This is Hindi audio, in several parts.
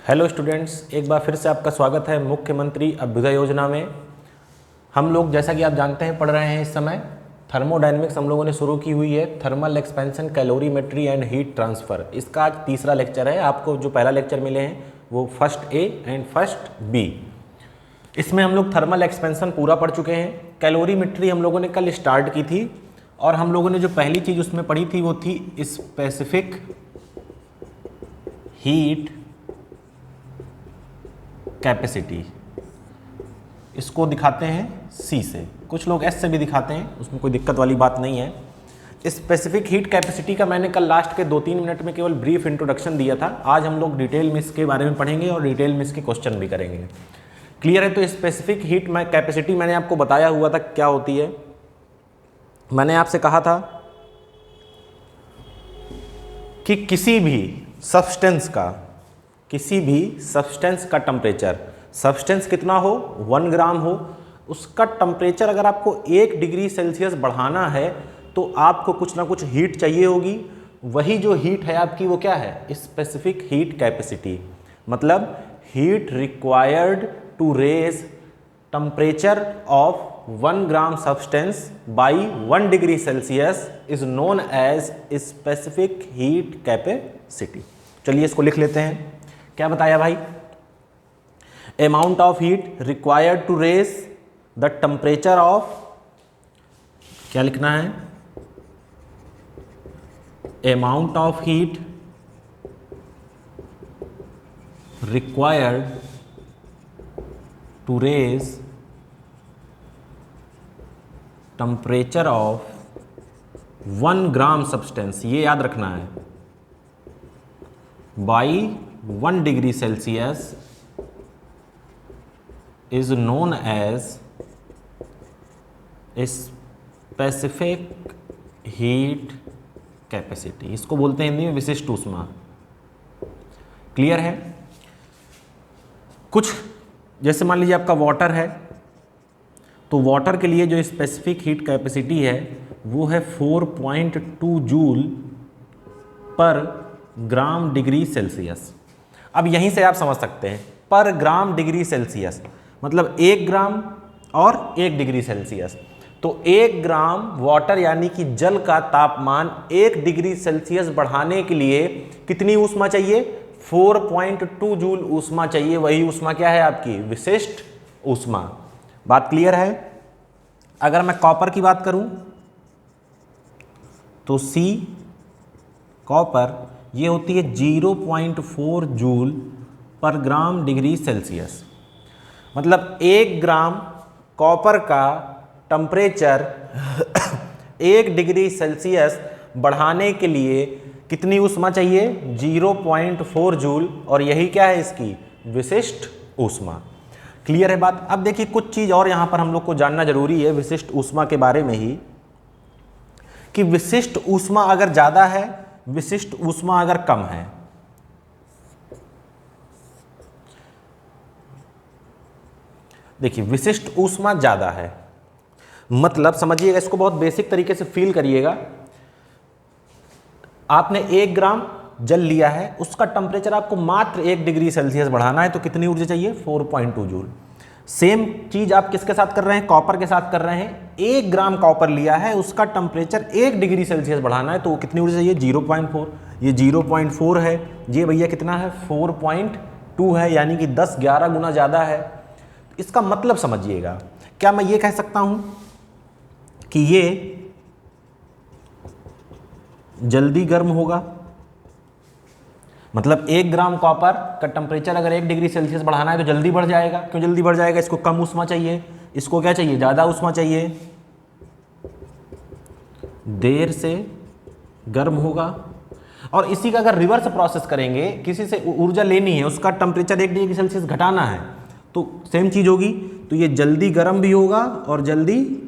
हेलो स्टूडेंट्स, एक बार फिर से आपका स्वागत है मुख्यमंत्री अभ्युदय योजना में। हम लोग जैसा कि आप जानते हैं पढ़ रहे हैं इस समय थर्मोडायनेमिक्स हम लोगों ने शुरू की हुई है, thermal expansion, calorimetry and heat transfer. इसका आज तीसरा लेक्चर है। आपको जो पहला लेक्चर मिले हैं वो first A and first B. इसमें हम लोग थर्मल एक्सपेंशन पूरा पढ़ चुके हैं। कैलोरीमेट्री हम लोगों ने कल स्टार्ट की थी और हम लोगों ने जो पहली चीज़ उसमें पढ़ी थी वो थी स्पेसिफिक हीट कैपेसिटी। इसको दिखाते हैं सी से, कुछ लोग एस से भी दिखाते हैं, उसमें कोई दिक्कत वाली बात नहीं है। स्पेसिफिक हीट कैपेसिटी का मैंने कल लास्ट के 2-3 मिनट में केवल ब्रीफ इंट्रोडक्शन दिया था। आज हम लोग डिटेल में इसके बारे में पढ़ेंगे और डिटेल में इसके क्वेश्चन भी करेंगे। क्लियर है? तो स्पेसिफिक हीट कैपेसिटी मैंने आपको बताया हुआ था क्या होती है। मैंने आपसे कहा था कि किसी भी सब्सटेंस का टेम्परेचर, सब्सटेंस कितना हो, 1 ग्राम हो, उसका टेम्परेचर अगर आपको 1 डिग्री सेल्सियस बढ़ाना है तो आपको कुछ ना कुछ हीट चाहिए होगी। वही जो हीट है आपकी वो क्या है? Specific heat capacity. मतलब heat required to raise temperature of 1 gram substance by 1 degree Celsius is known as specific heat capacity. चलिए इसको लिख लेते हैं। क्या बताया भाई? Amount of heat required to raise the temperature of, क्या लिखना है? Amount of heat required to raise temperature of 1 gram substance, ये याद रखना है, by 1 degree Celsius is known as specific heat capacity. इसको बोलते हैं हिंदी में विशिष्ट ऊष्मा। क्लियर है? कुछ जैसे मान लीजिए आपका वाटर है, तो वाटर के लिए जो स्पेसिफिक हीट कैपेसिटी है वो है 4.2 जूल पर ग्राम डिग्री सेल्सियस। अब यहीं से आप समझ सकते हैं पर ग्राम डिग्री सेल्सियस मतलब 1 ग्राम और 1 डिग्री सेल्सियस। तो 1 ग्राम वाटर यानी कि जल का तापमान 1 डिग्री सेल्सियस बढ़ाने के लिए कितनी ऊष्मा चाहिए? 4.2 जूल ऊष्मा चाहिए। वही ऊष्मा क्या है आपकी? विशिष्ट ऊष्मा। बात क्लियर है? अगर मैं कॉपर की बात करूं तो सी कॉपर ये होती है 0.4 जूल पर ग्राम डिग्री सेल्सियस। मतलब 1 ग्राम कॉपर का टेम्परेचर 1 डिग्री सेल्सियस बढ़ाने के लिए कितनी ऊष्मा चाहिए? 0.4 जूल, और यही क्या है इसकी? विशिष्ट ऊष्मा। क्लियर है बात? अब देखिए कुछ चीज़ और यहाँ पर हम लोग को जानना जरूरी है विशिष्ट ऊष्मा के बारे में ही, कि विशिष्ट ऊष्मा अगर ज़्यादा है, विशिष्ट ऊष्मा अगर कम है। देखिए विशिष्ट ऊष्मा ज़्यादा है मतलब समझिएगा, इसको बहुत बेसिक तरीके से फील करिएगा। आपने 1 ग्राम जल लिया है, उसका टेम्परेचर आपको मात्र 1 डिग्री सेल्सियस बढ़ाना है, तो कितनी ऊर्जा चाहिए? 4.2 जूल। सेम चीज़ आप किसके साथ कर रहे हैं? कॉपर के साथ कर रहे हैं। 1 ग्राम कॉपर लिया है, उसका टेम्परेचर 1 डिग्री सेल्सियस बढ़ाना है, तो कितनी ऊर्जा चाहिए? 0.4। ये 0.4 है, ये भैया कितना है? 4.2 है, यानी कि 10-11 गुना ज़्यादा है। इसका मतलब समझिएगा, क्या मैं ये कह सकता हूं कि ये जल्दी गर्म होगा? मतलब 1 ग्राम कॉपर का टेम्परेचर अगर 1 डिग्री सेल्सियस बढ़ाना है तो जल्दी बढ़ जाएगा। क्यों जल्दी बढ़ जाएगा? इसको कम ऊष्मा चाहिए, इसको क्या चाहिए? ज़्यादा ऊष्मा चाहिए। देर से गर्म होगा। और इसी का अगर रिवर्स प्रोसेस करेंगे, किसी से ऊर्जा लेनी है, उसका टेम्परेचर 1 डिग्री सेल्सियस घटाना है, तो सेम चीज़ होगी। तो ये जल्दी गर्म भी होगा और जल्दी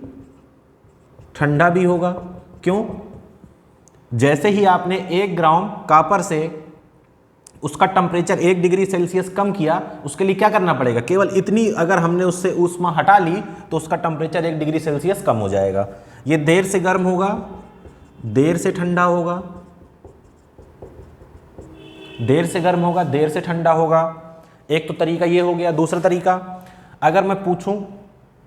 ठंडा भी होगा। क्यों? जैसे ही आपने 1 ग्राम कॉपर से उसका टेम्परेचर 1 डिग्री सेल्सियस कम किया, उसके लिए क्या करना पड़ेगा? केवल इतनी अगर हमने उससे ऊष्मा हटा ली तो उसका टेम्परेचर 1 डिग्री सेल्सियस कम हो जाएगा। ये देर से गर्म होगा, देर से ठंडा होगा, देर से गर्म होगा, देर से ठंडा होगा। एक तो तरीका ये हो गया। दूसरा तरीका, अगर मैं पूछूं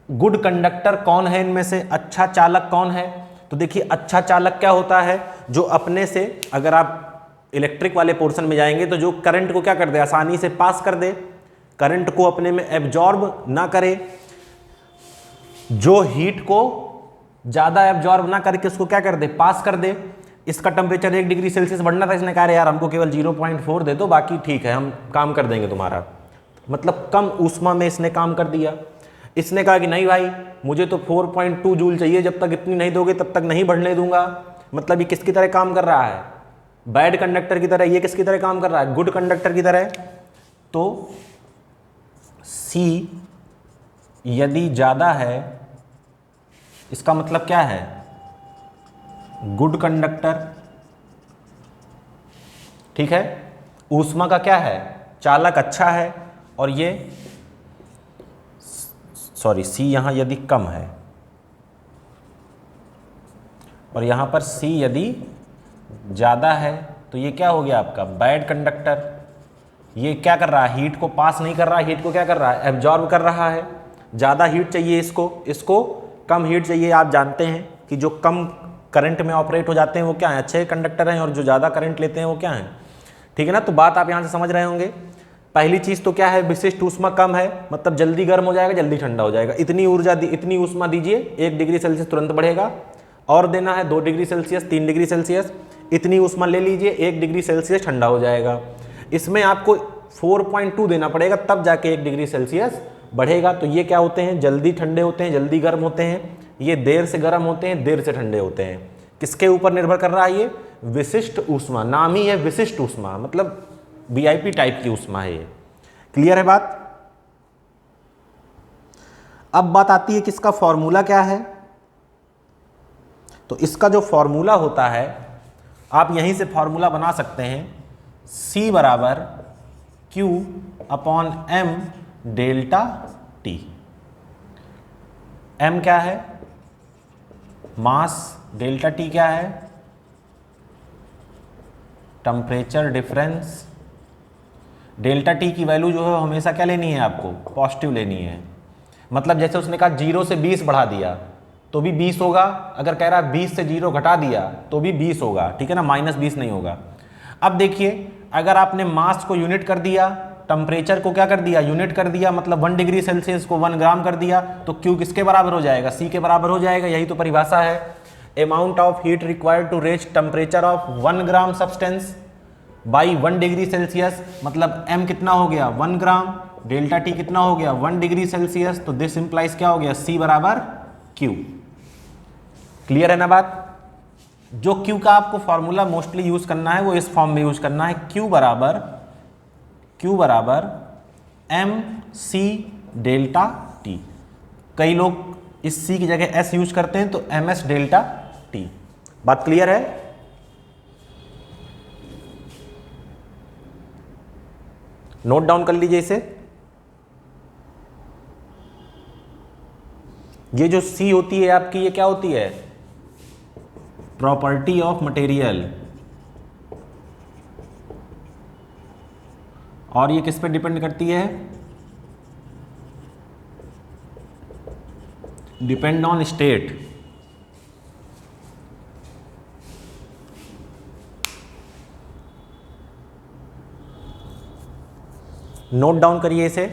गुड कंडक्टर कौन है इनमें से, अच्छा चालक कौन है, तो देखिए अच्छा चालक क्या होता है, जो अपने से, अगर आप इलेक्ट्रिक वाले पोर्शन में जाएंगे तो जो करंट को क्या कर दे, आसानी से पास कर दे, करंट को अपने में एब्जॉर्ब ना करे, जो हीट को ज्यादा एब्जॉर्ब ना करके उसको क्या कर दे, पास कर दे। इसका टेम्परेचर 1 डिग्री सेल्सियस बढ़ना था, इसने कहा यार हमको केवल 0.4 दे दो, बाकी ठीक है हम काम कर देंगे तुम्हारा, मतलब कम ऊष्मा में इसने काम कर दिया। इसने कहा कि नहीं भाई मुझे तो 4.2 जूल चाहिए, जब तक इतनी नहीं दोगे तब तक नहीं बढ़ने दूंगा। मतलब ये किसकी तरह काम कर रहा है, बैड कंडक्टर की तरह। ये किसकी तरह काम कर रहा है, गुड कंडक्टर की तरह। तो C यदि ज्यादा है, इसका मतलब क्या है, गुड कंडक्टर, ठीक है। ऊष्मा का क्या है, चालक अच्छा है, और ये सॉरी C यहां यदि कम है, और यहां पर C यदि ज्यादा है, तो ये क्या हो गया आपका बैड कंडक्टर। ये क्या कर रहा है, हीट को पास नहीं कर रहा है, हीट को क्या कर रहा है, एब्जॉर्ब कर रहा है। ज़्यादा हीट चाहिए इसको, इसको कम हीट चाहिए। आप जानते हैं कि जो कम करंट में ऑपरेट हो जाते हैं वो क्या है, अच्छे कंडक्टर हैं, और जो ज़्यादा करंट लेते हैं वो क्या हैं, ठीक है ना। तो बात आप यहाँ से समझ रहे होंगे। पहली चीज़ तो क्या है, विशिष्ट ऊष्मा कम है, मतलब जल्दी गर्म हो जाएगा, जल्दी ठंडा हो जाएगा। इतनी ऊर्जा इतनी ऊष्मा दीजिए, 1 डिग्री सेल्सियस तुरंत बढ़ेगा, और देना है 2 डिग्री सेल्सियस, 3 डिग्री सेल्सियस, इतनी ऊष्मा ले लीजिए, 1 डिग्री सेल्सियस ठंडा हो जाएगा। इसमें आपको 4.2 देना पड़ेगा, तब जाके 1 डिग्री सेल्सियस बढ़ेगा। तो ये क्या होते हैं, जल्दी ठंडे होते हैं, जल्दी गर्म होते हैं। ये देर से गर्म होते हैं, देर से ठंडे होते हैं। किसके ऊपर निर्भर कर रहा है, ये विशिष्ट ऊष्मा, नाम ही है विशिष्ट ऊष्मा, मतलब वीआईपी टाइप की ऊष्मा है ये। क्लियर है बात। अब बात आती है कि इसका फॉर्मूला क्या है। तो इसका जो फॉर्मूला होता है, आप यहीं से फॉर्मूला बना सकते हैं, C बराबर Q upon M delta T। M क्या है, मास, डेल्टा T क्या है, टेम्परेचर डिफरेंस। डेल्टा T की वैल्यू जो है हमेशा क्या लेनी है, आपको पॉजिटिव लेनी है। मतलब जैसे उसने कहा 0 से 20 बढ़ा दिया तो भी 20 होगा, अगर कह रहा है 20 से 0 घटा दिया तो भी 20 होगा, ठीक है ना, -20 नहीं होगा। अब देखिए, अगर आपने मास को यूनिट कर दिया, टेम्परेचर को क्या कर दिया, यूनिट कर दिया, मतलब 1 डिग्री सेल्सियस को 1 ग्राम कर दिया, तो Q किसके बराबर हो जाएगा, C के बराबर हो जाएगा। यही तो परिभाषा है, amount of heat required to reach temperature of 1 gram substance by 1 degree Celsius. मतलब M कितना हो गया, 1 ग्राम, डेल्टा T कितना हो गया, 1 डिग्री सेल्सियस। तो दिस इंप्लाइज क्या हो गया, C बराबर Q। क्लियर है ना बात। जो Q का आपको फॉर्मूला मोस्टली यूज करना है वो इस फॉर्म में यूज करना है, Q बराबर MC डेल्टा T। कई लोग इस C की जगह S यूज करते हैं, तो MS डेल्टा T। बात क्लियर है। नोट डाउन कर लीजिए इसे। ये जो C होती है आपकी, ये क्या होती है, प्रॉपर्टी ऑफ मटेरियल, और ये किस पे डिपेंड करती है, depend on state. Note down करिए इसे।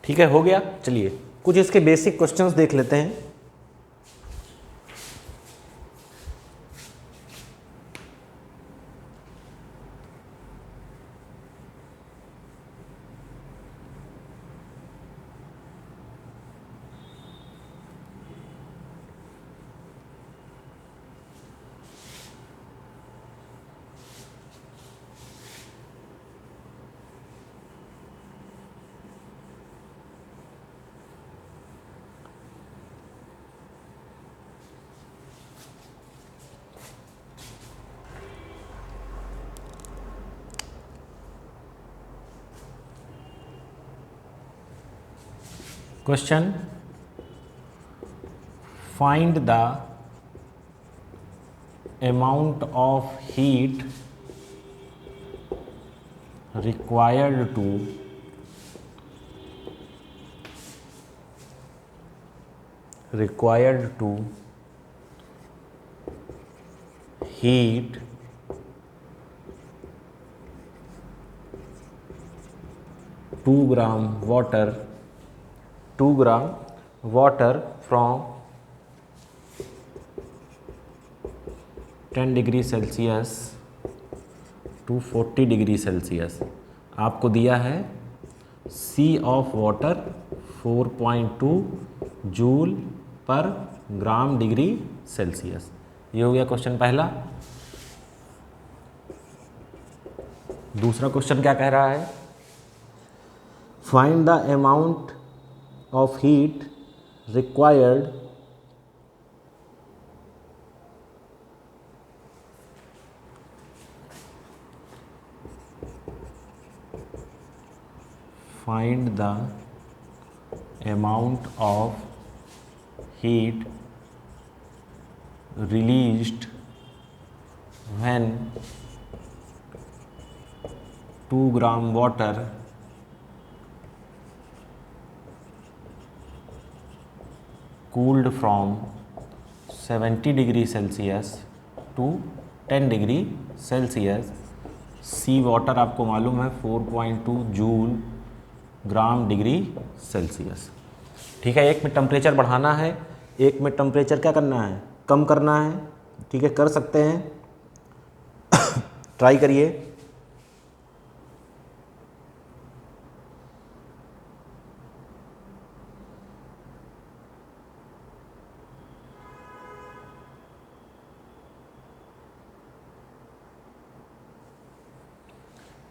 ठीक है, हो गया। चलिए कुछ इसके बेसिक क्वेश्चंस देख लेते हैं। Question, find the amount of heat required to heat 2 gram water from 10 degree Celsius to 40 degree Celsius. आपको दिया है सी ऑफ वाटर 4.2 जूल पर ग्राम डिग्री सेल्सियस। ये हो गया क्वेश्चन पहला। दूसरा क्वेश्चन क्या कह रहा है? Find the amount of heat required find the amount of heat released when 2 gram water cooled from 70 degree Celsius to 10 degree Celsius. Sea water आपको मालूम है 4.2 जूल ग्राम डिग्री सेल्सियस। ठीक है, एक में टेम्परेचर बढ़ाना है, एक में टेम्परेचर क्या करना है, कम करना है। ठीक है, कर सकते हैं, ट्राई करिए।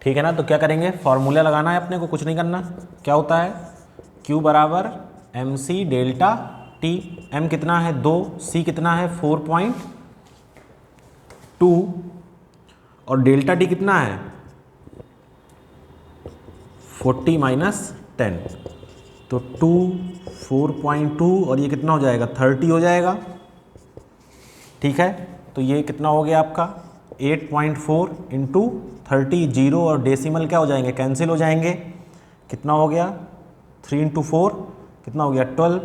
ठीक है ना, तो क्या करेंगे, फॉर्मूला लगाना है अपने को, कुछ नहीं करना। क्या होता है, Q बराबर mc डेल्टा T। m कितना है 2, C कितना है 4.2 और डेल्टा T कितना है 40 माइनस 10, तो 2 4.2 और ये कितना हो जाएगा 30 हो जाएगा। ठीक है, तो ये कितना हो गया आपका 8.4 इंटू 30, जीरो और डेसिमल क्या हो जाएंगे, कैंसिल हो जाएंगे। कितना हो गया 3 इंटू 4 कितना हो गया 12,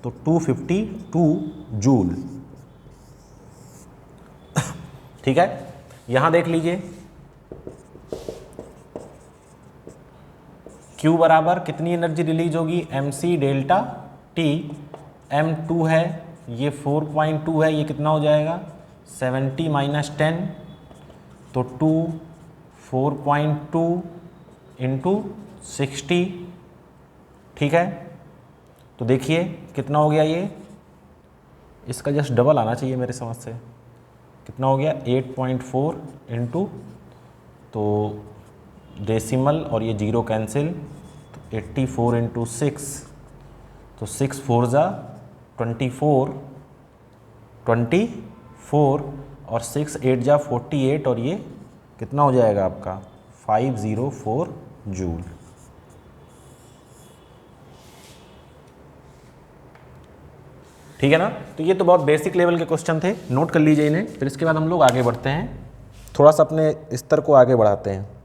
तो 252 जूल। ठीक है, यहां देख लीजिए Q बराबर कितनी एनर्जी रिलीज होगी, mc डेल्टा T। m2 है, ये 4.2 है, ये कितना हो जाएगा 70 माइनस 10, तो 2 4.2 इंटू 60। ठीक है, तो देखिए कितना हो गया, ये इसका जस्ट डबल आना चाहिए मेरे समझ से। कितना हो गया 8.4 इंटू, तो डेसिमल और ये जीरो कैंसिल, तो 84 इंटू 6, तो 6 4 ज़ा 24 और 6 8 जा 48 और ये कितना हो जाएगा आपका 504 जूल। ठीक है ना, तो ये तो बहुत बेसिक लेवल के क्वेश्चन थे, नोट कर लीजिए इन्हें। फिर इसके बाद हम लोग आगे बढ़ते हैं, थोड़ा सा अपने स्तर को आगे बढ़ाते हैं।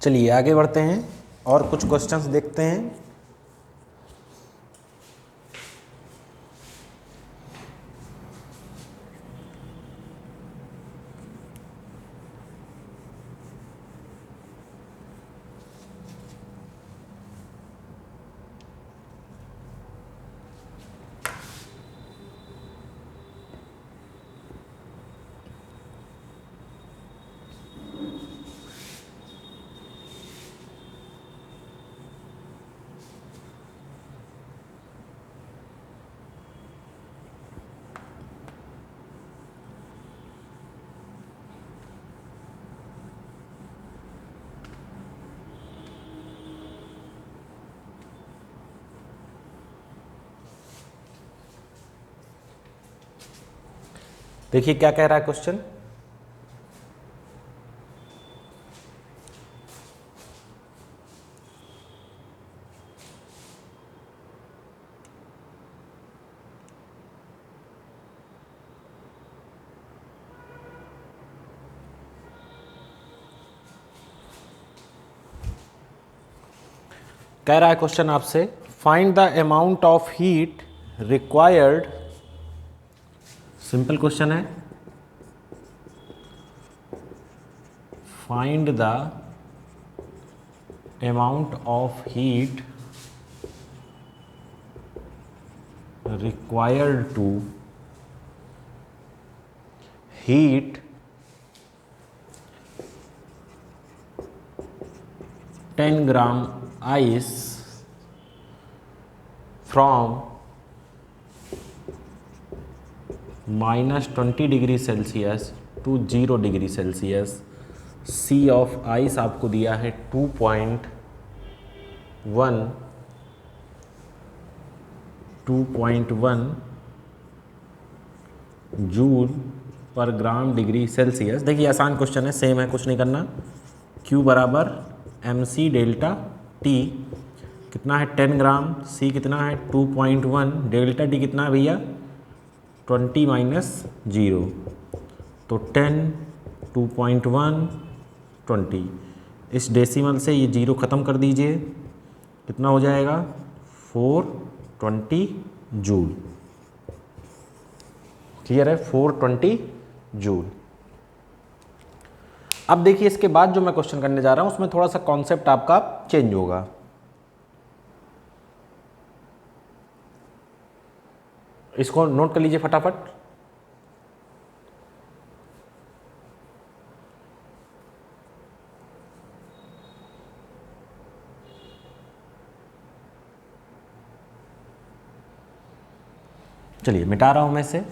चलिए आगे बढ़ते हैं और कुछ क्वेश्चंस देखते हैं। देखिए क्या कह रहा है क्वेश्चन। कह रहा है क्वेश्चन आपसे, find the amount of heat required. Simple question है, find the amount of heat required to heat 10 gram ice from -20 degree Celsius to 0 degree Celsius. C of ice आपको दिया है 2.1 जूल पर ग्राम डिग्री सेल्सियस। देखिए आसान क्वेश्चन है, सेम है, कुछ नहीं करना। Q बराबर mc डेल्टा T कितना है 10 ग्राम, C कितना है 2.1, डेल्टा T कितना है भैया 20 माइनस 0, तो 10, 2.1, 20। इस डेसिमल से ये 0 ख़त्म कर दीजिए, कितना हो जाएगा 420 जूल। क्लियर है, 420 जूल। अब देखिए इसके बाद जो मैं क्वेश्चन करने जा रहा हूं उसमें थोड़ा सा कॉन्सेप्ट आपका चेंज होगा। इसको नोट कर लीजिए फटाफट। चलिए मिटा रहा हूं मैं इसे।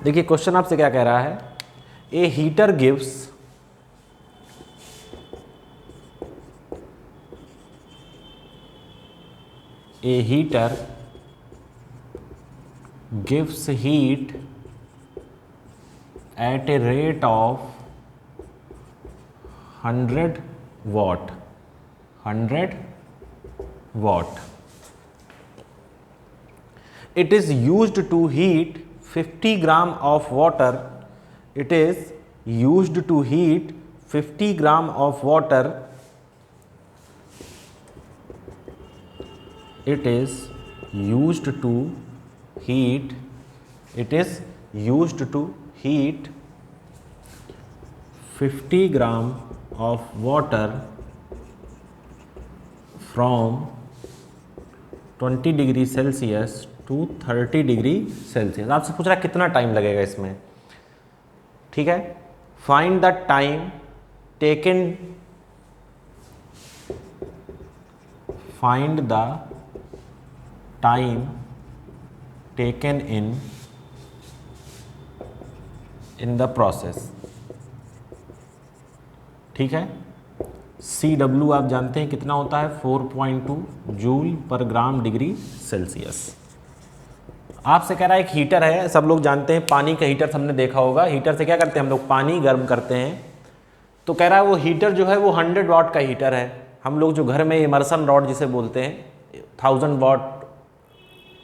देखिए क्वेश्चन आपसे क्या कह रहा है, a heater gives heat at a rate of 100 watt. It is used to heat 50 gram of water. It is used to heat 50 gram of water. It is used to heat 50 gram of water from 20 degree Celsius to 30 degree Celsius. आपसे पूछ रहा है कितना टाइम लगेगा इसमें, ठीक है। Find the time taken in the process, ठीक है। CW आप जानते हैं कितना होता है 4.2 जूल पर ग्राम डिग्री सेल्सियस। आपसे कह रहा है एक हीटर है, सब लोग जानते हैं पानी का हीटर हमने देखा होगा। हीटर से क्या करते हैं हम लोग, पानी गर्म करते हैं। तो कह रहा है वो हीटर जो है वो 100 वाट का हीटर है, हम लोग जो घर में इमर्सन रॉड जिसे बोलते हैं 1000 वाट,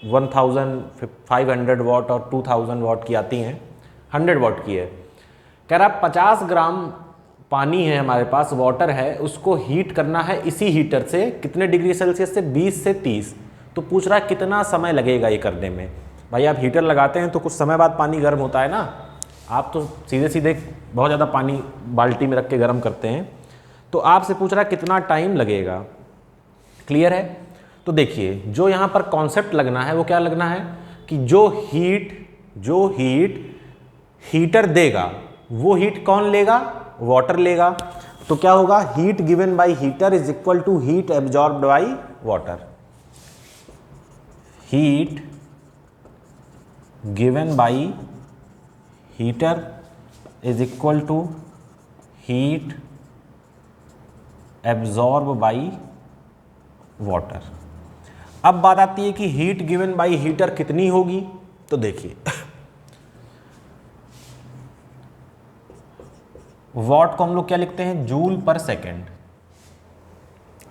1500 वाट और 2000 वाट की आती हैं, 100 वाट की है। कह रहा 50 ग्राम पानी है हमारे पास, वाटर है, उसको हीट करना है इसी हीटर से कितने डिग्री सेल्सियस से, 20 से 30। तो पूछ रहा है कितना समय लगेगा ये करने में। भाई आप हीटर लगाते हैं तो कुछ समय बाद पानी गर्म होता है ना, आप तो सीधे सीधे बहुत ज़्यादा पानी बाल्टी में रख के गर्म करते हैं। तो आपसे पूछ रहा है कितना टाइम लगेगा। क्लियर है? तो देखिए जो यहाँ पर कॉन्सेप्ट लगना है वो क्या लगना है कि जो हीट हीटर देगा वो हीट कौन लेगा, वाटर लेगा। तो क्या होगा, heat given by heater is equal to heat absorbed by water. Heat given by heater is equal to heat absorb by water. अब बात आती है कि हीट गिवन बाय हीटर कितनी होगी। तो देखिए वॉट को हम लोग क्या लिखते हैं, जूल पर सेकेंड।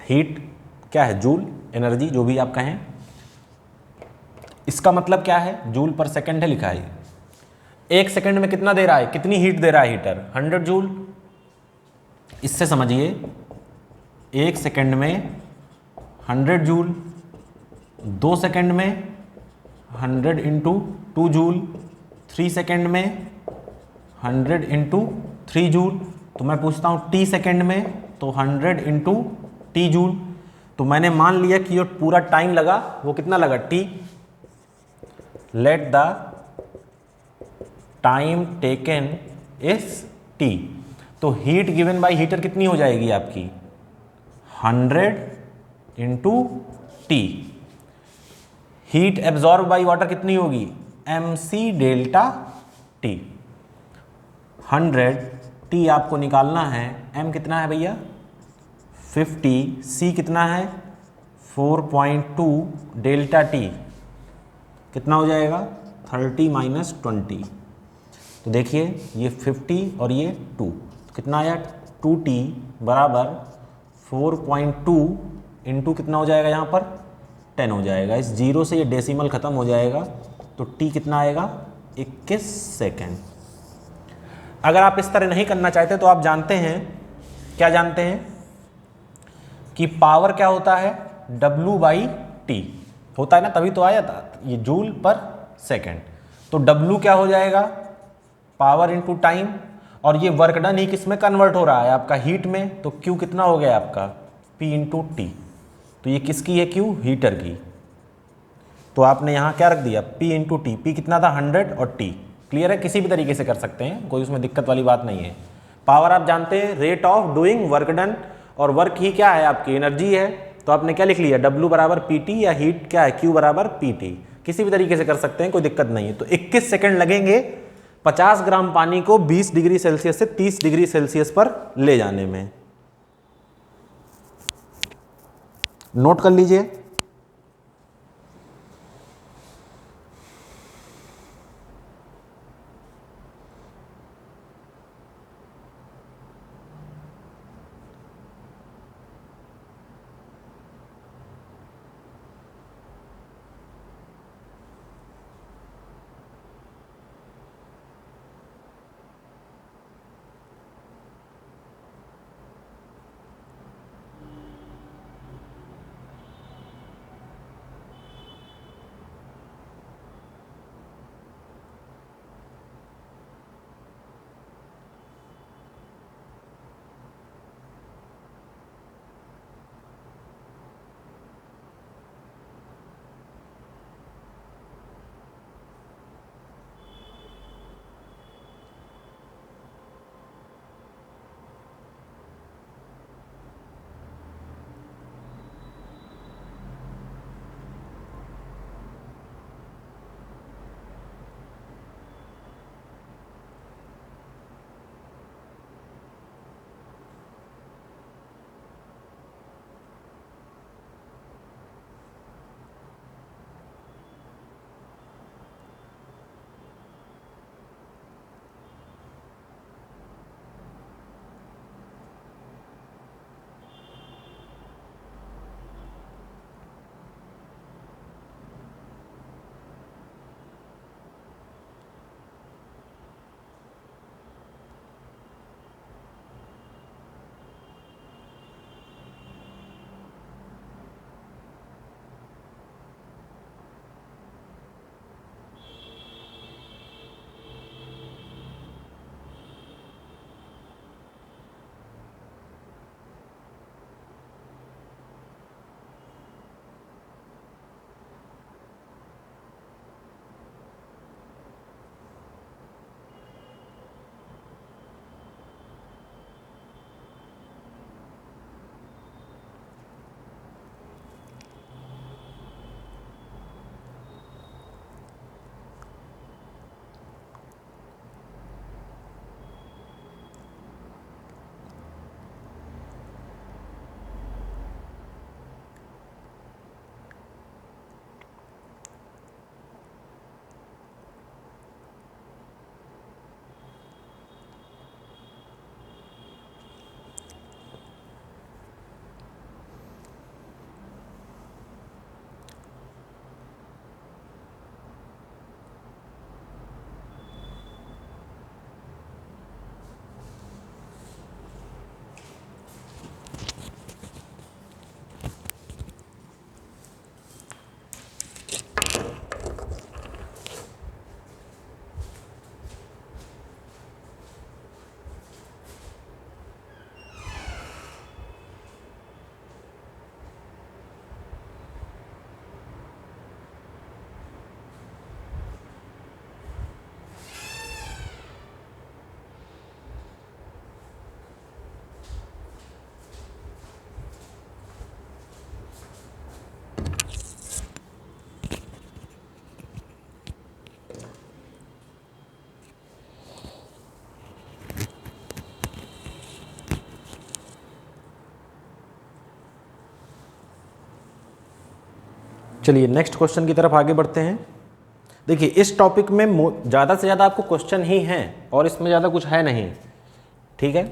हीट क्या है, जूल, एनर्जी जो भी आप कहें, इसका मतलब क्या है, जूल पर सेकेंड है लिखा है। एक सेकेंड में कितना दे रहा है, कितनी हीट दे रहा है हीटर, 100 जूल। इससे समझिए एक सेकेंड में 100 जूल, 2 सेकेंड में 100 इंटू 2 जूल, 3 सेकेंड में 100 इंटू 3 जूल। तो मैं पूछता हूँ टी सेकेंड में, तो 100 इंटू टी जूल। तो मैंने मान लिया कि ये पूरा टाइम लगा वो कितना लगा, T. Let the time taken is T. तो हीट गिवन बाय हीटर कितनी हो जाएगी आपकी, 100 into T. Heat absorb by water कितनी होगी, mc डेल्टा टी। 100 टी आपको निकालना है, m कितना है भैया 50, c कितना है 4.2, डेल्टा टी कितना हो जाएगा 30 माइनस 20। तो देखिए ये 50 और ये 2 कितना आया, 2t बराबर 4.2 इंटू कितना हो जाएगा यहाँ पर 10 हो जाएगा। इस जीरो से ये डेसिमल ख़त्म हो जाएगा तो t कितना आएगा 21 सेकेंड। अगर आप इस तरह नहीं करना चाहते तो आप जानते हैं, क्या जानते हैं कि पावर क्या होता है, W/T होता है ना, तभी तो आया था ये जूल पर सेकेंड। तो W क्या हो जाएगा, पावर इंटू टाइम, और ये वर्क डन ही किस में कन्वर्ट हो रहा है आपका, हीट में। तो Q कितना हो गया आपका P इंटू टी। तो ये किसकी है Q, हीटर की। तो आपने यहाँ क्या रख दिया P इंटू टी, P कितना था 100 और T। क्लियर है, किसी भी तरीके से कर सकते हैं, कोई उसमें दिक्कत वाली बात नहीं है। पावर आप जानते हैं rate of doing work done, और वर्क ही क्या है आपकी एनर्जी है। तो आपने क्या लिख लिया W बराबर PT, या हीट क्या है Q बराबर PT। किसी भी तरीके से कर सकते हैं, कोई दिक्कत नहीं है। तो 21 सेकेंड लगेंगे 50 ग्राम पानी को 20 डिग्री सेल्सियस से 30 डिग्री सेल्सियस पर ले जाने में। नोट कर लीजिए। चलिए नेक्स्ट क्वेश्चन की तरफ आगे बढ़ते हैं। देखिए इस टॉपिक में ज़्यादा से ज़्यादा आपको क्वेश्चन ही हैं और इसमें ज़्यादा कुछ है नहीं, ठीक है।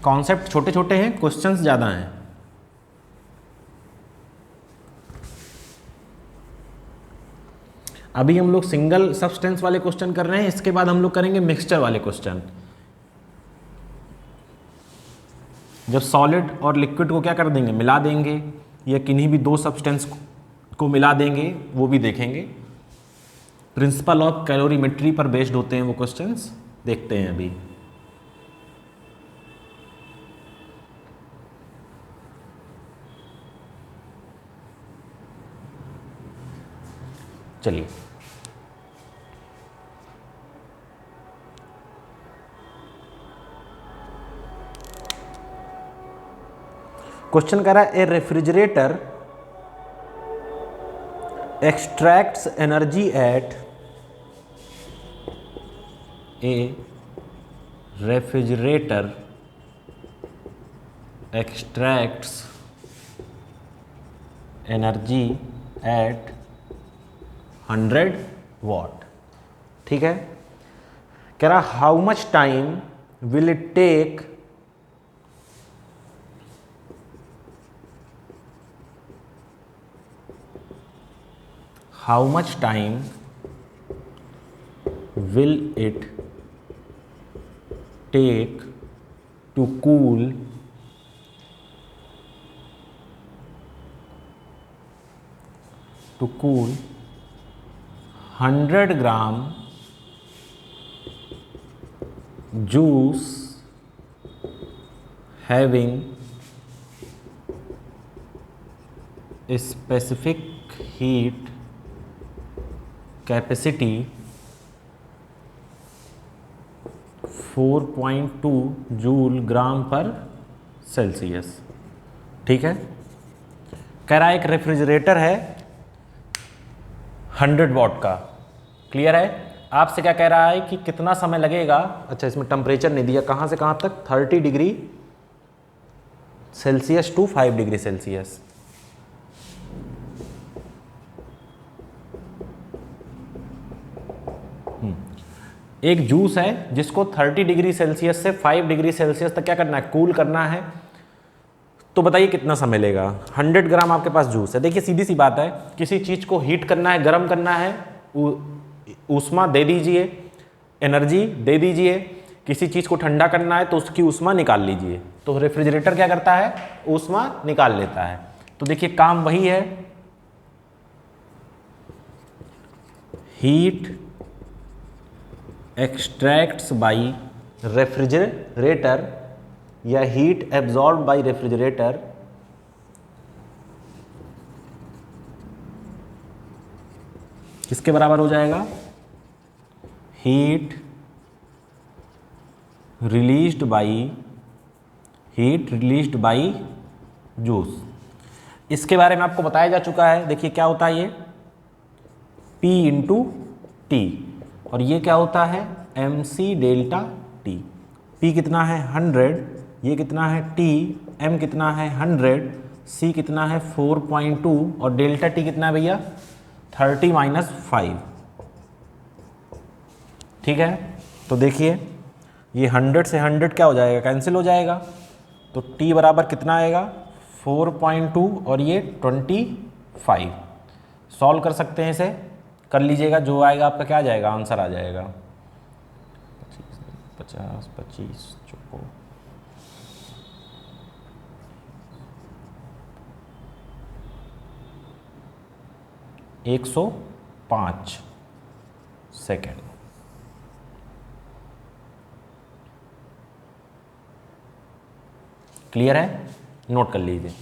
कॉन्सेप्ट छोटे छोटे हैं, क्वेश्चंस ज़्यादा हैं। अभी हम लोग सिंगल सब्सटेंस वाले क्वेश्चन कर रहे हैं, इसके बाद हम लोग करेंगे मिक्सचर वाले क्वेश्चन। जब सॉलिड और लिक्विड को क्या कर देंगे, मिला देंगे, या किन्हीं भी दो सब्सटेंस को मिला देंगे, वो भी देखेंगे। प्रिंसिपल ऑफ कैलोरीमेट्री पर बेस्ड होते हैं वो क्वेश्चंस, देखते हैं अभी। चलिए क्वेश्चन कह रहा है a refrigerator extracts energy at a refrigerator extracts energy at 100 watt, ठीक है। कह रहा how much time will it take how much time will it take to cool 100 gram juice having a specific heat capacity 4.2 joule gram per Celsius, ठीक है। कह रहा है एक रेफ्रिजरेटर है 100 वॉट का, क्लियर है। आपसे क्या कह रहा है कि कितना समय लगेगा। अच्छा इसमें टेम्परेचर नहीं दिया, कहाँ से कहाँ तक, 30 degree Celsius to 5 degree Celsius. एक जूस है जिसको 30 डिग्री सेल्सियस से 5 डिग्री सेल्सियस तक क्या करना है, कूल करना है। तो बताइए कितना समय लेगा। 100 ग्राम आपके पास जूस है। देखिए सीधी सी बात है, किसी चीज़ को हीट करना है, गर्म करना है, ऊष्मा दे दीजिए, एनर्जी दे दीजिए। किसी चीज़ को ठंडा करना है तो उसकी ऊष्मा निकाल लीजिए। तो रेफ्रिजरेटर क्या करता है, ऊष्मा निकाल लेता है। तो देखिए काम वही है, हीट एक्सट्रैक्ट्स बाई रेफ्रिजरेटर या हीट एब्जॉर्ब बाई रेफ्रिजरेटर किसके बराबर हो जाएगा, हीट रिलीज्ड बाई जूस। इसके बारे में आपको बताया जा चुका है। देखिए क्या होता है, ये P इंटू टी, और ये क्या होता है, mc डेल्टा टी। P कितना है 100, ये कितना है T, m कितना है 100, C कितना है 4.2 और डेल्टा T कितना है भैया 30 माइनस 5, ठीक है। तो देखिए ये 100 से 100 क्या हो जाएगा, कैंसिल हो जाएगा। तो T बराबर कितना आएगा 4.2 और ये 25। सॉल्व कर सकते हैं, इसे कर लीजिएगा, जो आएगा आपका क्या आ जाएगा, आंसर आ जाएगा 50 25 चुको 105 सेकेंड। क्लियर है, नोट कर लीजिए।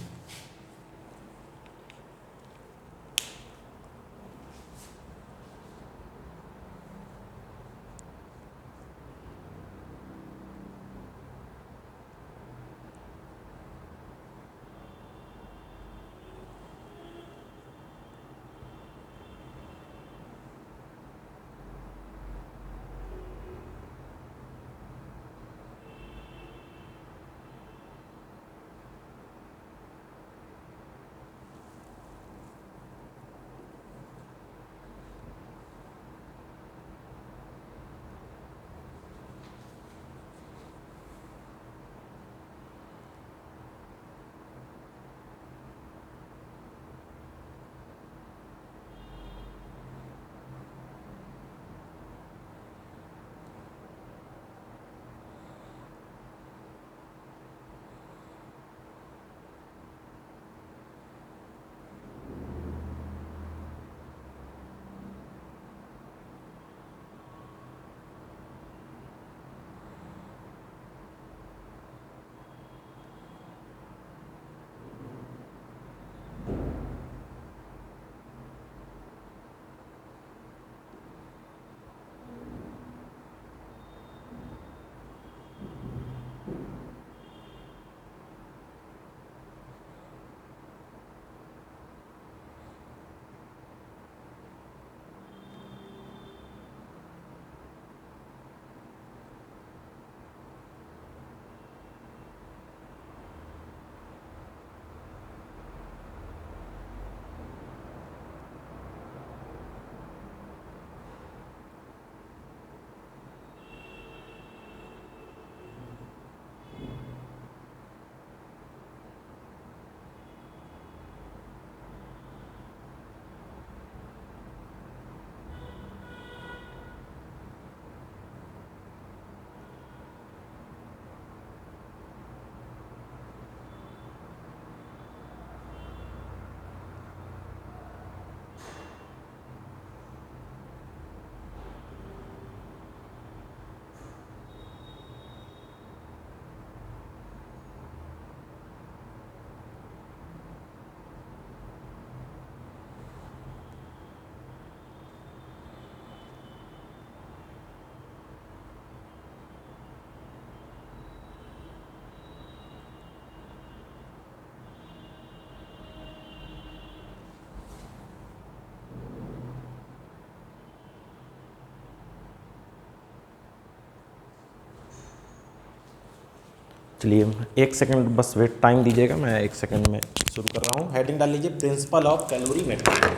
चलिए 1 सेकंड बस वेट टाइम दीजिएगा, मैं 1 सेकंड में शुरू कर रहा हूँ। हेडिंग डाल लीजिए प्रिंसिपल ऑफ कैलोरीमेट्री।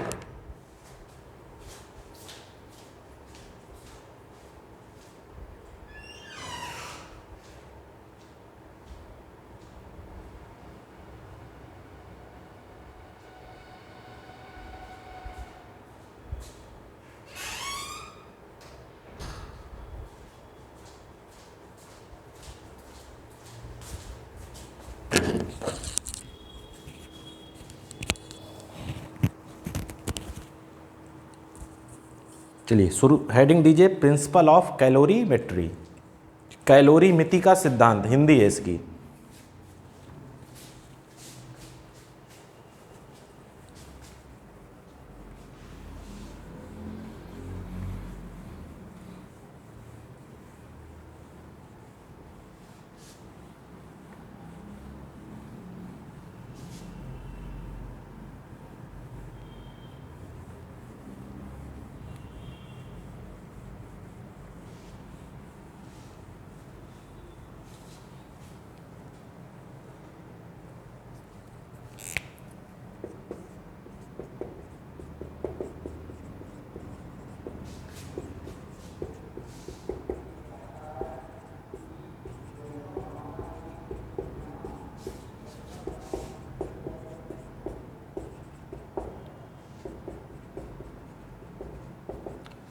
चलिए शुरू, हेडिंग दीजिए प्रिंसिपल ऑफ कैलोरीमेट्री, कैलोरी मिति का सिद्धांत, हिंदी है इसकी।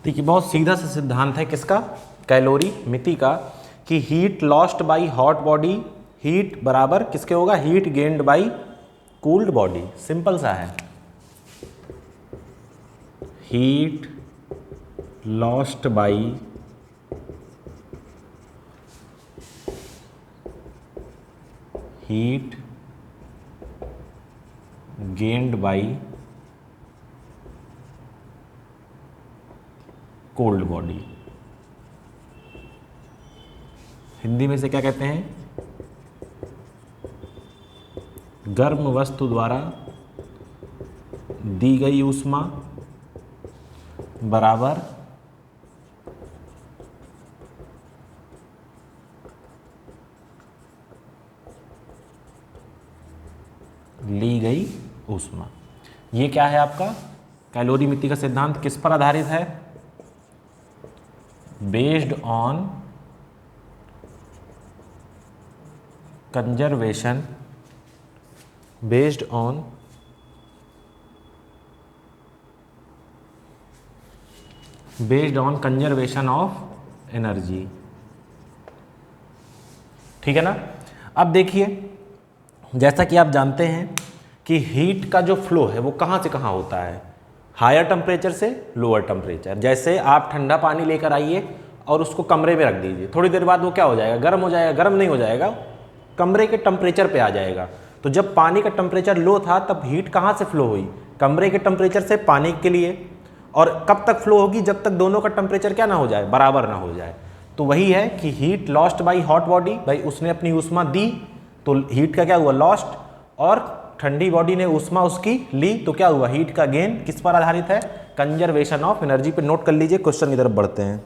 देखिए बहुत सीधा सा सिद्धांत है किसका, कैलोरी मिति का, कि heat lost by hot body, heat बराबर किसके होगा, heat gained by cooled body. Simple सा है, heat lost by heat gained by cold body. Hindi में से क्या कहते हैं, गर्म वस्तु द्वारा दी गई ऊष्मा बराबर ली गई ऊष्मा। ये क्या है आपका कैलोरी मिति का सिद्धांत, किस पर आधारित है, based on conservation, based on conservation of energy. ठीक है ना। अब देखिए जैसा कि आप जानते हैं कि हीट का जो फ्लो है वो कहाँ से कहाँ होता है, हायर टेम्परेचर से लोअर टेम्परेचर। जैसे आप ठंडा पानी लेकर आइए और उसको कमरे में रख दीजिए, थोड़ी देर बाद वो क्या हो जाएगा, गर्म हो जाएगा, गर्म नहीं हो जाएगा, कमरे के टेम्परेचर पे आ जाएगा। तो जब पानी का टेम्परेचर लो था तब हीट कहाँ से फ्लो हुई, कमरे के टेम्परेचर से पानी के लिए। और कब तक फ्लो होगी, जब तक दोनों का टेम्परेचर क्या ना हो जाए, बराबर ना हो जाए। तो वही है कि heat lost by hot body, भाई उसने अपनी ऊष्मा दी तो हीट का क्या हुआ, लॉस्ट, और ठंडी बॉडी ने ऊष्मा उसकी ली तो क्या हुआ, हीट का गेन। किस पर आधारित है, कंजर्वेशन ऑफ एनर्जी पे। नोट कर लीजिए, क्वेश्चन की तरफ बढ़ते हैं।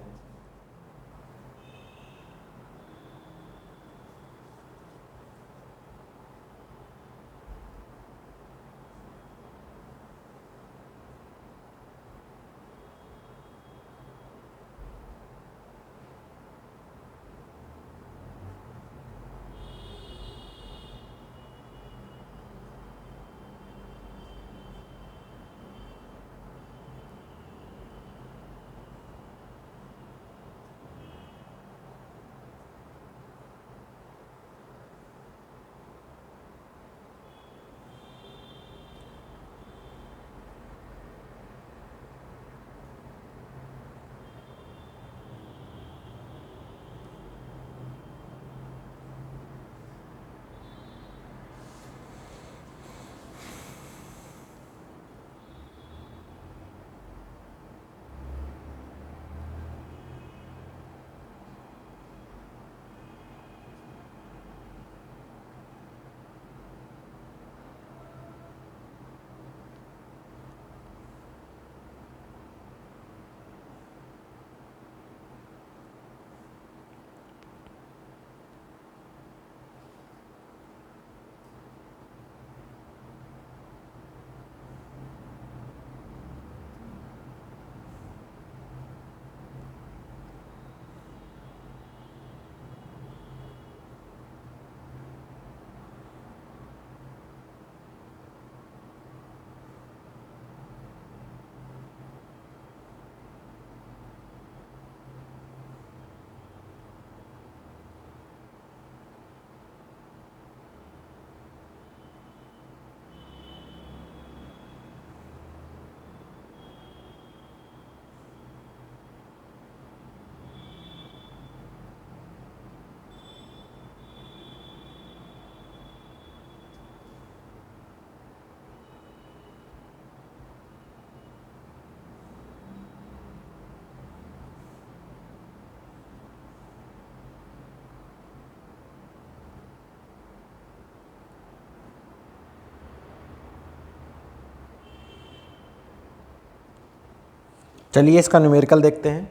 चलिए इसका न्यूमेरिकल देखते हैं।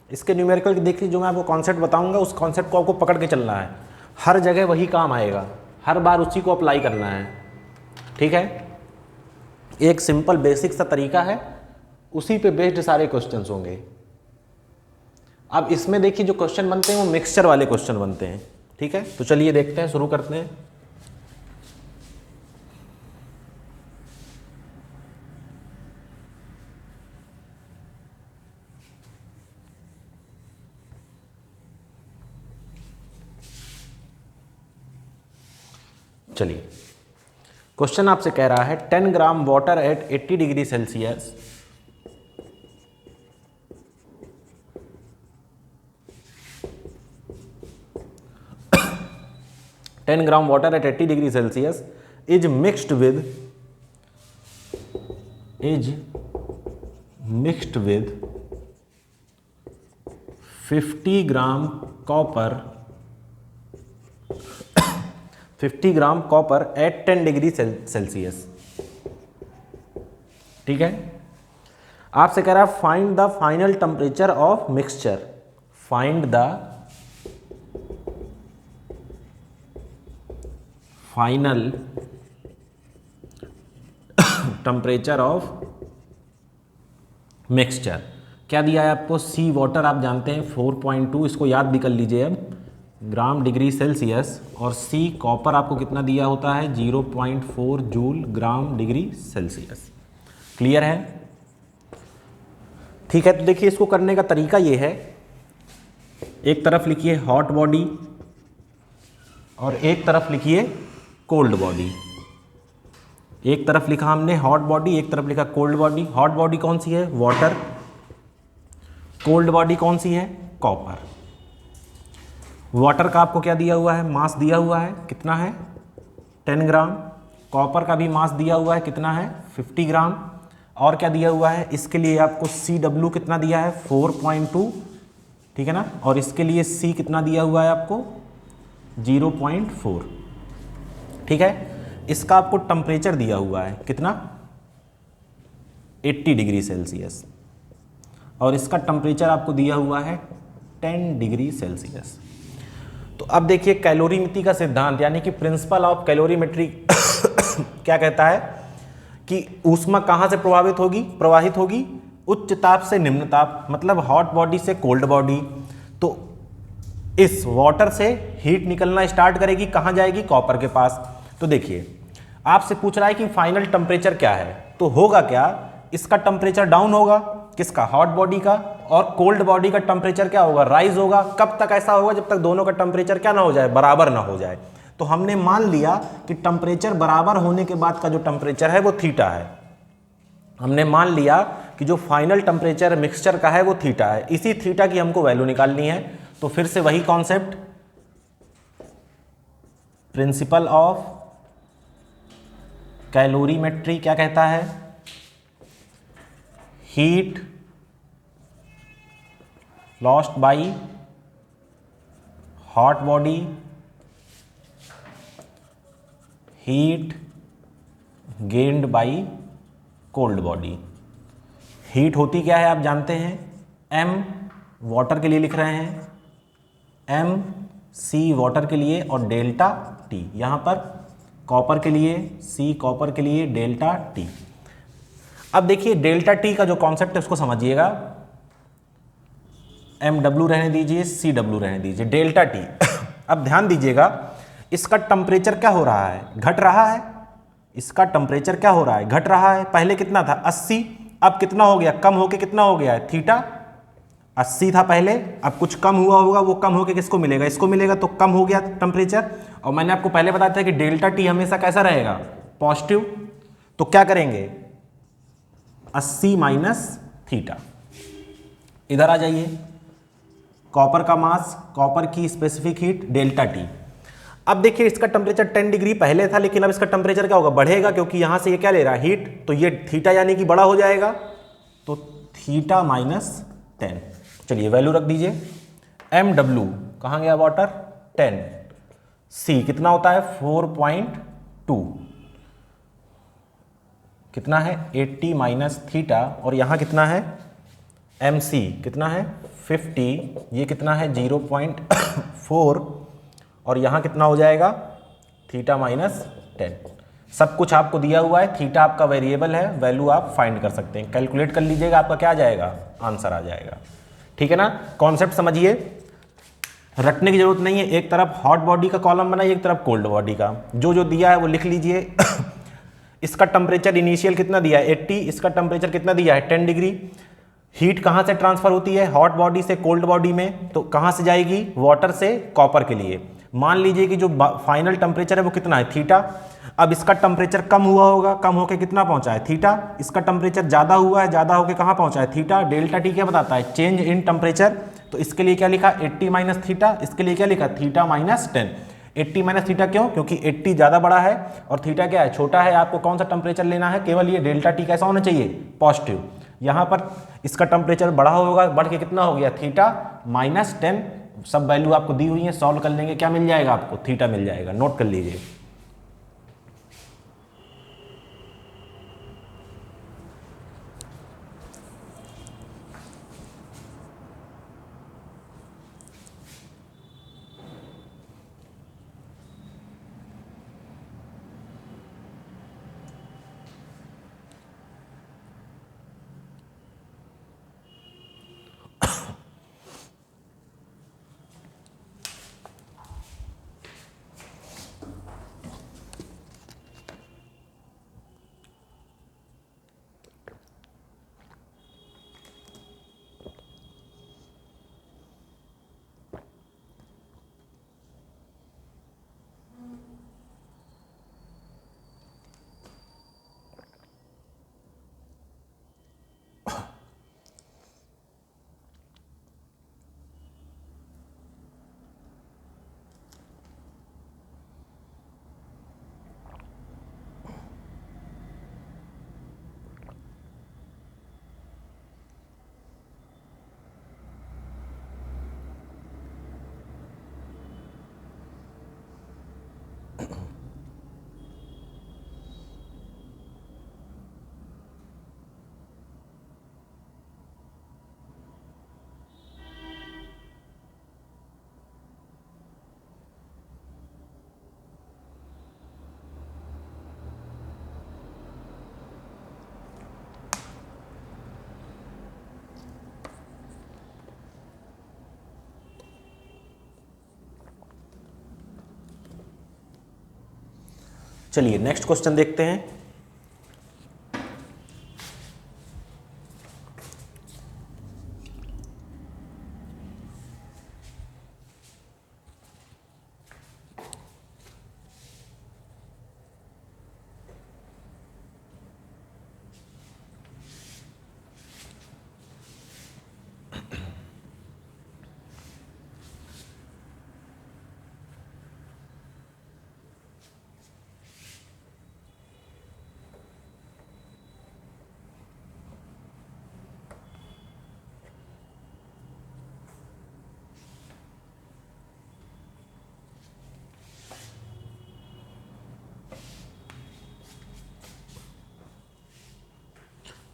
इसके न्यूमेरिकल देखिए, जो मैं आपको कॉन्सेप्ट बताऊंगा उस कॉन्सेप्ट को आपको पकड़ के चलना है, हर जगह वही काम आएगा, हर बार उसी को अप्लाई करना है, ठीक है। एक सिंपल बेसिक सा तरीका है, उसी पे बेस्ड सारे क्वेश्चंस होंगे। अब इसमें देखिए जो क्वेश्चन बनते हैं वो मिक्सचर वाले क्वेश्चन बनते हैं, ठीक है। तो चलिए देखते हैं, शुरू करते हैं। चलिए क्वेश्चन आपसे कह रहा है 10 gram water at 80 degree Celsius gram water at 80 degree Celsius is mixed with 50 gram copper at 10 degree Celsius, ठीक है। आपसे कह रहा है find the final temperature of mixture, find the final temperature of mixture. क्या दिया है आपको? सी वाटर आप जानते हैं 4.2, इसको याद भी कर लीजिए अब, ग्राम डिग्री सेल्सियस, और सी कॉपर आपको कितना दिया होता है 0.4 joule gram degree Celsius. Clear है? ठीक है। तो देखिए इसको करने का तरीका ये है, एक तरफ लिखिए हॉट बॉडी और एक तरफ लिखिए कोल्ड बॉडी। एक तरफ लिखा हमने हॉट बॉडी, एक तरफ लिखा कोल्ड बॉडी। हॉट बॉडी कौन सी है? वाटर। कोल्ड बॉडी कौन सी है? कॉपर। वाटर का आपको क्या दिया हुआ है? मास दिया हुआ है, कितना है? 10 ग्राम। कॉपर का भी मास दिया हुआ है, कितना है? 50 ग्राम। और क्या दिया हुआ है? इसके लिए आपको CW कितना दिया है? 4.2, ठीक है ना। और इसके लिए C कितना दिया हुआ है आपको? 0.4, ठीक है। इसका आपको टेम्परेचर दिया हुआ है, कितना? 80 डिग्री सेल्सियस। और इसका टेम्परेचर आपको दिया हुआ है 10 डिग्री सेल्सियस। तो अब देखिए कैलोरीमिति का सिद्धांत, यानी कि प्रिंसिपल ऑफ कैलोरीमेट्री क्या कहता है कि ऊष्मा कहाँ से प्रवाहित होगी? उच्च ताप से निम्न ताप, मतलब हॉट बॉडी से कोल्ड बॉडी। तो इस वाटर से हीट निकलना स्टार्ट करेगी, कहाँ जाएगी? कॉपर के पास। तो देखिए आपसे पूछ रहा है कि फाइनल टेम्परेचर क्या है, तो होगा क्या? इसका टेम्परेचर डाउन होगा, किसका? हॉट बॉडी का। और कोल्ड बॉडी का टेम्परेचर क्या होगा? राइज होगा। कब तक ऐसा होगा? जब तक दोनों का टेम्परेचर क्या ना हो जाए? बराबर ना हो जाए। तो हमने मान लिया कि टेम्परेचर बराबर होने के बाद का जो टेम्परेचर है वो थीटा है। हमने मान लिया कि जो फाइनल टेम्परेचर मिक्सचर का है वो थीटा है। इसी थीटा की हमको वैल्यू निकालनी है। तो फिर से वही कॉन्सेप्ट, प्रिंसिपल ऑफ कैलोरीमेट्री क्या कहता है? Heat lost by hot body, heat gained by cold body. Heat होती क्या है आप जानते हैं? M वाटर के लिए लिख रहे हैं, M C वाटर के लिए, और डेल्टा T यहाँ पर कॉपर के लिए, C कॉपर के लिए, डेल्टा T। अब देखिए डेल्टा T का जो कॉन्सेप्ट है उसको समझिएगा। MW रहने दीजिए, CW रहने दीजिए, डेल्टा T। अब ध्यान दीजिएगा, इसका टेम्परेचर क्या हो रहा है? घट रहा है। इसका टेम्परेचर क्या हो रहा है? घट रहा है। पहले कितना था? 80, अब कितना हो गया? कम होके कितना हो गया है? थीटा। 80 था पहले, अब कुछ कम हुआ होगा, वो कम होके किसको मिलेगा? इसको मिलेगा, तो कम हो गया टेम्परेचर। और मैंने आपको पहले बताया था कि डेल्टा T हमेशा कैसा रहेगा? पॉजिटिव। तो क्या करेंगे? 80 माइनस थीटा। इधर आ जाइए, कॉपर का मास, कॉपर की स्पेसिफिक हीट डेल्टा T। अब देखिए इसका टेम्परेचर 10 डिग्री पहले था, लेकिन अब इसका टेम्परेचर क्या होगा? बढ़ेगा, क्योंकि यहां से ये क्या ले रहा है? हीट। तो ये थीटा यानी कि बड़ा हो जाएगा, तो थीटा माइनस 10। चलिए वैल्यू रख दीजिए। MW कहाँ गया? वाटर 10। C कितना होता है? 4.2। कितना है? 80 माइनस थीटा, और यहाँ कितना है? MC कितना है 50, ये कितना है 0.4 और यहाँ कितना हो जाएगा थीटा माइनस 10। सब कुछ आपको दिया हुआ है, थीटा आपका वेरिएबल है, वैल्यू आप फाइंड कर सकते हैं, कैलकुलेट कर लीजिएगा, आपका क्या आ जाएगा, आंसर आ जाएगा। ठीक है ना, कॉन्सेप्ट समझिए, रटने की जरूरत नहीं है। एक तरफ हॉट बॉडी का कॉलम बनाइए, एक तरफ कोल्ड बॉडी का, जो जो दिया है वो लिख लीजिए। इसका टेम्परेचर इनिशियल कितना दिया है 80, इसका टेम्परेचर कितना दिया है 10 डिग्री। हीट कहाँ से ट्रांसफर होती है, हॉट बॉडी से कोल्ड बॉडी में, तो कहाँ से जाएगी, वाटर से कॉपर के लिए। मान लीजिए कि जो फाइनल टेम्परेचर है वो कितना है थीटा। अब इसका टेम्परेचर कम हुआ होगा, कम होके कितना पहुंचा है थीटा। इसका टेम्परेचर ज़्यादा हुआ है, ज़्यादा होके कहाँ पहुंचा है थीटा। डेल्टा टी क्या बताता है, चेंज इन टेम्परेचर। तो इसके लिए क्या लिखा 80 माइनस थीटा, इसके लिए क्या लिखा थीटा माइनस 10। 80 माइनस थीटा क्यों, क्योंकि 80 ज़्यादा बड़ा है और थीटा क्या है छोटा है। आपको कौन सा टेम्परेचर लेना है, केवल ये डेल्टा टी कैसा होना चाहिए, पॉजिटिव। यहाँ पर इसका टेम्परेचर बढ़ा होगा, बढ़ के कितना हो गया थीटा माइनस 10। सब वैल्यू आपको दी हुई है, सॉल्व कर लेंगे, क्या मिल जाएगा आपको, थीटा मिल जाएगा, नोट कर लीजिए। चलिए नेक्स्ट क्वेश्चन देखते हैं।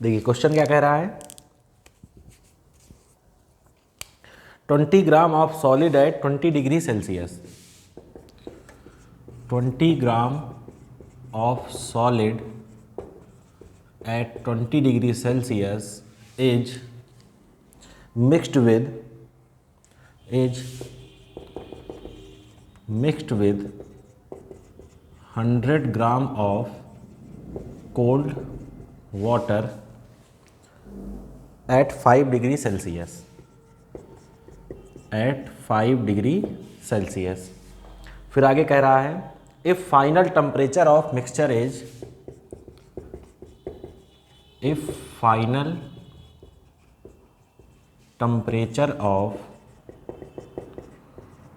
देखिए क्वेश्चन क्या कह रहा है, 20 gram of solid at 20 degree Celsius. 20 gram of solid at 20 degree Celsius is mixed with 100 gram of cold water at 5 degree Celsius, at 5 degree Celsius. फिर आगे कह रहा है if final temperature of mixture is, if final temperature of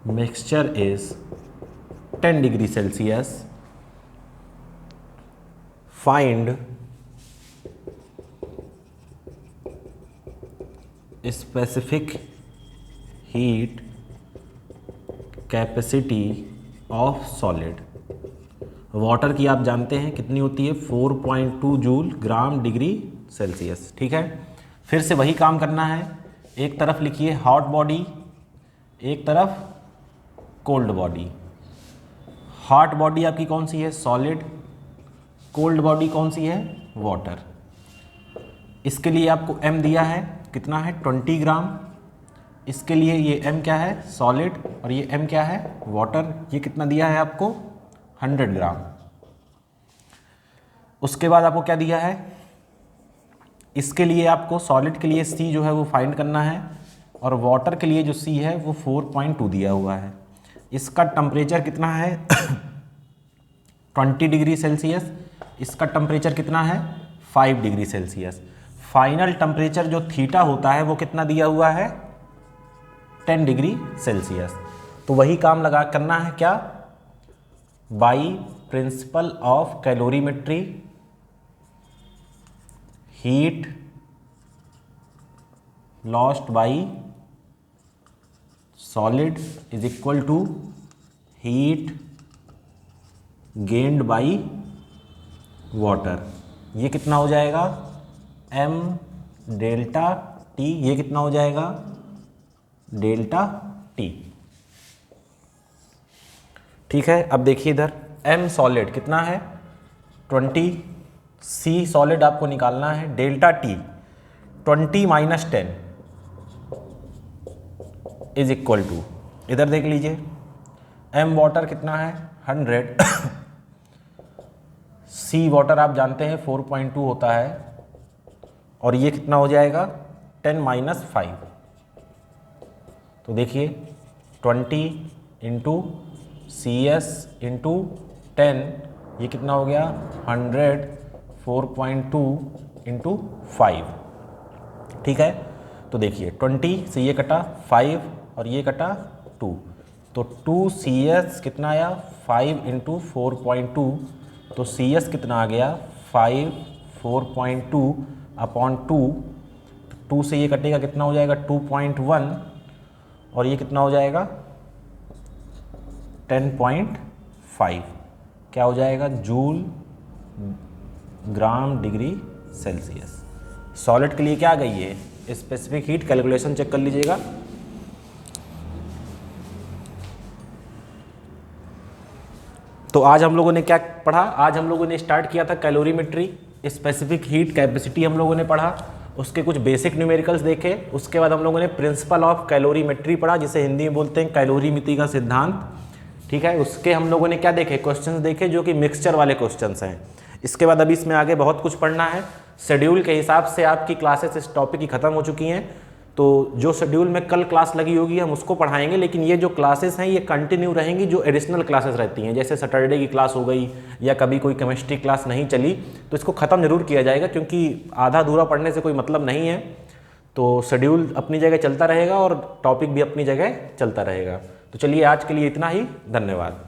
mixture is 10 degree Celsius, find specific heat capacity of solid. Water की आप जानते हैं कितनी होती है 4.2 जूल ग्राम डिग्री सेल्सियस। ठीक है, फिर से वही काम करना है, एक तरफ लिखिए हॉट बॉडी, एक तरफ कोल्ड बॉडी। हॉट बॉडी आपकी कौन सी है? सॉलिड। कोल्ड बॉडी कौन सी है? वाटर। इसके लिए आपको m दिया है, कितना है? 20 ग्राम। इसके लिए ये m क्या है? सॉलिड, और ये m क्या है? वाटर। ये कितना दिया है आपको? 100 ग्राम। उसके बाद आपको क्या दिया है? इसके लिए आपको सॉलिड के लिए C जो है वो फाइंड करना है, और वाटर के लिए जो C है वो 4.2 दिया हुआ है। इसका टेम्परेचर कितना है? 20 डिग्री सेल्सियस। इसका टेम्परेचर कितना है? 5 डिग्री सेल्सियस। फाइनल टेम्परेचर जो थीटा होता है वो कितना दिया हुआ है? 10 डिग्री सेल्सियस। तो वही काम लगा करना है क्या? By principle of calorimetry, heat lost by solid is equal to heat gained by water. ये कितना हो जाएगा? m delta t। ये कितना हो जाएगा? Delta t। ठीक है, अब देखिए इधर m सॉलिड कितना है? 20। c सॉलिड आपको निकालना है, delta t 20 minus 10 is equal to, इधर देख लीजिए m वाटर कितना है? 100। c वाटर आप जानते हैं 4.2 होता है, और ये कितना हो जाएगा? 10 माइनस 5। तो देखिए 20 इंटू CS इंटू 10, ये कितना हो गया? 100 4.2 इंटू 5। ठीक है, तो देखिए 20 से ये कटा 5 और ये कटा 2, तो 2CS कितना आया? 5 इंटू 4.2, तो CS कितना आ गया? 5 4.2 अपॉन 2, 2 से ये कटेगा कितना हो जाएगा? 2.1, और ये कितना हो जाएगा? 10.5। क्या हो जाएगा? Joule gram degree Celsius. Solid के लिए क्या आ गई है? स्पेसिफिक हीट कैलकुलेशन चेक कर लीजिएगा। तो आज हम लोगों ने क्या पढ़ा? आज हम लोगों ने स्टार्ट किया था कैलोरीमेट्री, स्पेसिफिक हीट कैपेसिटी हम लोगों ने पढ़ा, उसके कुछ बेसिक न्यूमेरिकल्स देखे। उसके बाद हम लोगों ने प्रिंसिपल ऑफ कैलोरीमेट्री पढ़ा, जिसे हिंदी में बोलते हैं कैलोरीमिति का सिद्धांत। ठीक है, उसके हम लोगों ने क्या देखे? क्वेश्चंस देखे जो कि मिक्सचर वाले क्वेश्चंस हैं। इसके बाद अभी इसमें आगे बहुत कुछ पढ़ना है। शेड्यूल के हिसाब से आपकी क्लासेस इस टॉपिक की ख़त्म हो चुकी हैं, तो जो शेड्यूल में कल क्लास लगी होगी हम उसको पढ़ाएंगे, लेकिन ये जो क्लासेस हैं ये कंटिन्यू रहेंगी, जो एडिशनल क्लासेस रहती हैं, जैसे सैटरडे की क्लास हो गई या कभी कोई केमिस्ट्री क्लास नहीं चली तो इसको ख़त्म जरूर किया जाएगा, क्योंकि आधा अधूरा पढ़ने से कोई मतलब नहीं है। तो शेड्यूल अपनी जगह चलता रहेगा और टॉपिक भी अपनी जगह चलता रहेगा। तो चलिए आज के लिए इतना ही, धन्यवाद।